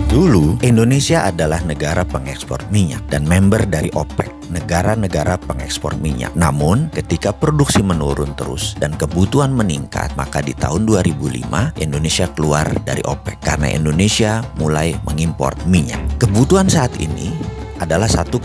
Dulu, Indonesia adalah negara pengekspor minyak dan member dari OPEC, negara-negara pengekspor minyak. Namun, ketika produksi menurun terus dan kebutuhan meningkat, maka di tahun 2005 Indonesia keluar dari OPEC karena Indonesia mulai mengimpor minyak. Kebutuhan saat ini adalah 1,5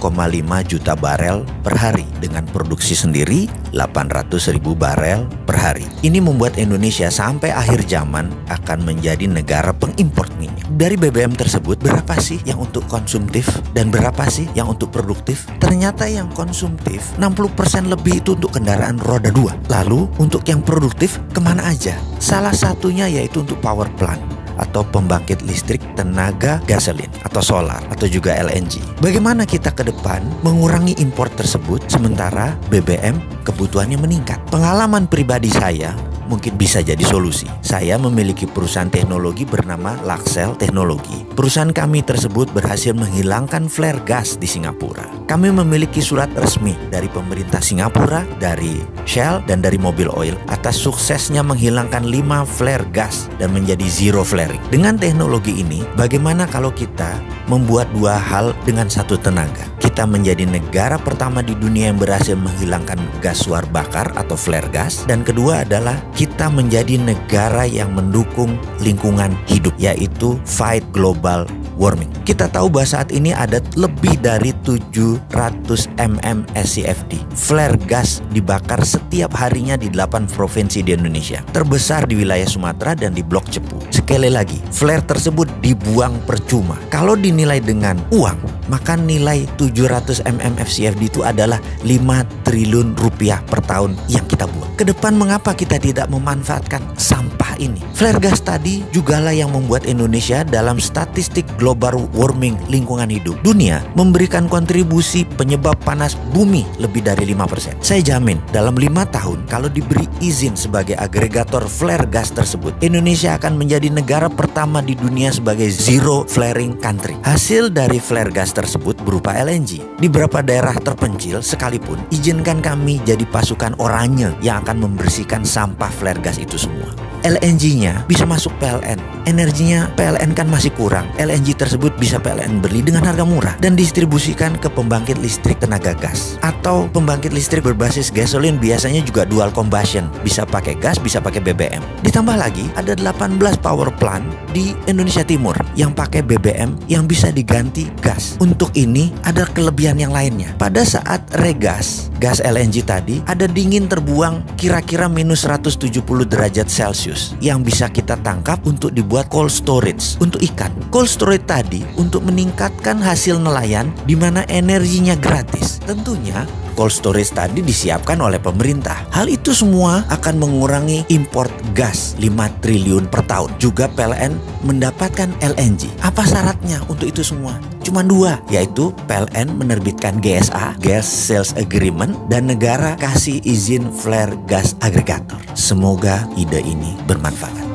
juta barel per hari dengan produksi sendiri 800.000 barel per hari. Ini membuat Indonesia sampai akhir zaman akan menjadi negara pengimpor minyak. Dari BBM tersebut, berapa sih yang untuk konsumtif dan berapa sih yang untuk produktif? Ternyata yang konsumtif 60% lebih itu untuk kendaraan roda 2. Lalu untuk yang produktif kemana aja? Salah satunya yaitu untuk power plant atau pembangkit listrik tenaga gasolin atau solar atau juga LNG. Bagaimana kita ke depan mengurangi impor tersebut sementara BBM kebutuhannya meningkat? Pengalaman pribadi saya mungkin bisa jadi solusi. Saya memiliki perusahaan teknologi bernama Laxel Teknologi. Perusahaan kami tersebut berhasil menghilangkan flare gas di Singapura. Kami memiliki surat resmi dari pemerintah Singapura, dari Shell, dan dari Mobil Oil atas suksesnya menghilangkan 5 flare gas dan menjadi zero flaring. Dengan teknologi ini, bagaimana kalau kita membuat dua hal dengan satu tenaga? Kita menjadi negara pertama di dunia yang berhasil menghilangkan gas suar bakar atau flare gas, dan kedua adalah kita menjadi negara yang mendukung lingkungan hidup, yaitu fight global warming. Kita tahu bahwa saat ini ada lebih dari 700 mm SCFD. Flare gas dibakar setiap harinya di 8 provinsi di Indonesia. Terbesar di wilayah Sumatera dan di Blok Cepu. Sekali lagi, flare tersebut dibuang percuma. Kalau dinilai dengan uang, maka nilai 700 mm SCFD itu adalah 5 triliun rupiah per tahun yang kita buang. Kedepan mengapa kita tidak memanfaatkan sampah ini? Flare gas tadi jugalah yang membuat Indonesia dalam statistik global warming lingkungan hidup dunia memberikan kontribusi penyebab panas bumi lebih dari 5%. Saya jamin dalam 5 tahun kalau diberi izin sebagai agregator flare gas tersebut, Indonesia akan menjadi negara pertama di dunia sebagai zero flaring country. Hasil dari flare gas tersebut berupa LNG. Di beberapa daerah terpencil sekalipun, izinkan kami jadi pasukan oranye yang akan membersihkan sampah flare gas itu semua. LNG-nya bisa masuk PLN. Energinya PLN kan masih kurang. LNG tersebut bisa PLN beli dengan harga murah dan distribusikan ke pembangkit listrik tenaga gas atau pembangkit listrik berbasis gasolin, biasanya juga dual combustion, bisa pakai gas, bisa pakai BBM. Ditambah lagi ada 18 power plant di Indonesia Timur yang pakai BBM yang bisa diganti gas. Untuk ini ada kelebihan yang lainnya. Pada saat regas gas LNG tadi ada dingin terbuang kira-kira minus 170 derajat Celcius yang bisa kita tangkap untuk dibuat cold storage untuk ikan. Cold storage tadi untuk meningkatkan hasil nelayan di mana energinya gratis. Tentunya cold storage tadi disiapkan oleh pemerintah. Hal itu semua akan mengurangi import gas 5 triliun per tahun. Juga PLN mendapatkan LNG. Apa syaratnya untuk itu semua? Cuma 2, yaitu PLN menerbitkan GSA, Gas Sales Agreement, dan negara kasih izin flare gas agregator. Semoga ide ini bermanfaat.